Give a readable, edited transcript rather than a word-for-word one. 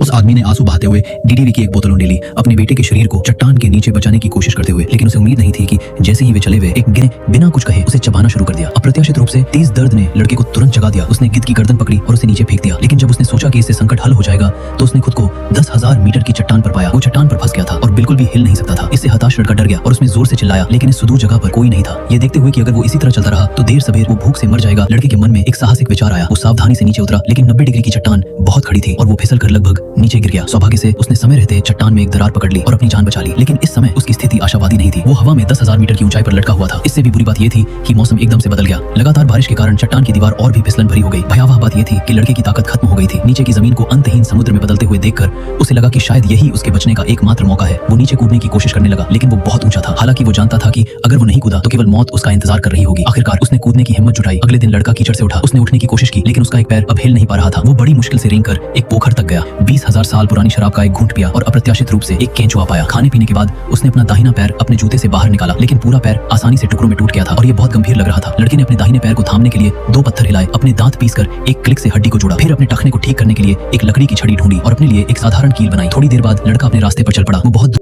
उस आदमी ने आंसू बहाते हुए डीडीवी की एक बोतल ढीली अपने बेटे के शरीर को चट्टान के नीचे बचाने की कोशिश करते हुए, लेकिन उसे उम्मीद नहीं थी कि जैसे ही वे चले हुए एक गिने बिना कुछ कहे उसे चबाना शुरू कर दिया। अप्रत्याशित रूप से तेज दर्द ने लड़के को तुरंत जगा दिया। उसने गिद्ध की गर्दन पकड़ी और उसे नीचे फेंक दिया, लेकिन जब उसने सोचा कि इससे संकट हल हो जाएगा तो उसने खुद को 10,000 मीटर की चट्टान पर पाया। वो चट्टान पर फंस गया था और बिल्कुल भी हिल नहीं सकता था। इससे हताश लड़का डर गया और उसमें जोर से चिल्लाया, लेकिन इस सुदूर जगह पर कोई नहीं था। ये देखते हुए कि अगर वो इसी तरह चलता रहा तो देर सवेर वो भूख से मर जाएगा, लड़के के मन में एक साहसिक विचार आया। वो सावधानी से नीचे उतरा, लेकिन 90 डिग्री की चट्टान बहुत खड़ी थी और वो फिसल कर लगभग नीचे गिर गया। सौभाग्य से उसने समय रहते चट्टान में एक दरार पकड़ ली और अपनी जान बचा ली, लेकिन इस समय उसकी स्थिति आशावादी नहीं थी। वो हवा में 10,000 मीटर की ऊंचाई पर लटका हुआ था। इससे भी बुरी बात यह थी कि मौसम एकदम से बदल गया। लगातार बारिश के कारण चट्टान की दीवार और भी फिसलन भरी हो गई। भयावह बात यह थी कि लड़के की ताकत खत्म हो गई थी। नीचे की जमीन को अंतहीन समुद्र में बदलते हुए देखकर उसे लगा कि शायद यही उसके बचने का एकमात्र मौका है। वो नीचे कूदने की कोशिश करने लगा, लेकिन वो बहुत ऊंचा था। हालांकि वो जानता था कि अगर वो नहीं कूदा तो केवल मौत उसका इंतजार कर रही होगी। आखिरकार उसने कूदने की हिम्मत जुटाई। अगले दिन लड़का कीचड़ से उठा। उसने उठने की कोशिश की, लेकिन उसका एक पैर अब हिल नहीं पा रहा था। वो बड़ी मुश्किल से रेंग कर एक पोखर तक गया। 20,000 साल पुरानी शराब का एक घूंट पिया और अप्रत्याशित रूप से एक केंचुआ पाया। खाने पीने के बाद उसने अपना दाहिना पैर अपने जूते से बाहर निकाला, लेकिन पूरा पैर आसानी से टुकड़ों में टूट गया था और ये बहुत गंभीर लग रहा था। लड़के ने अपने दाहिने पैर को थामने के लिए 2 पत्थर हिलाए, अपने दांत पीसकर एक क्लिक से हड्डी को जोड़ा, फिर अपने टखने को ठीक करने के लिए एक लकड़ी की छड़ी ढूंढी और अपने लिए एक साधारण कील बनाई। थोड़ी देर बाद लड़का अपने रास्ते पर चल पड़ा। वो बहुत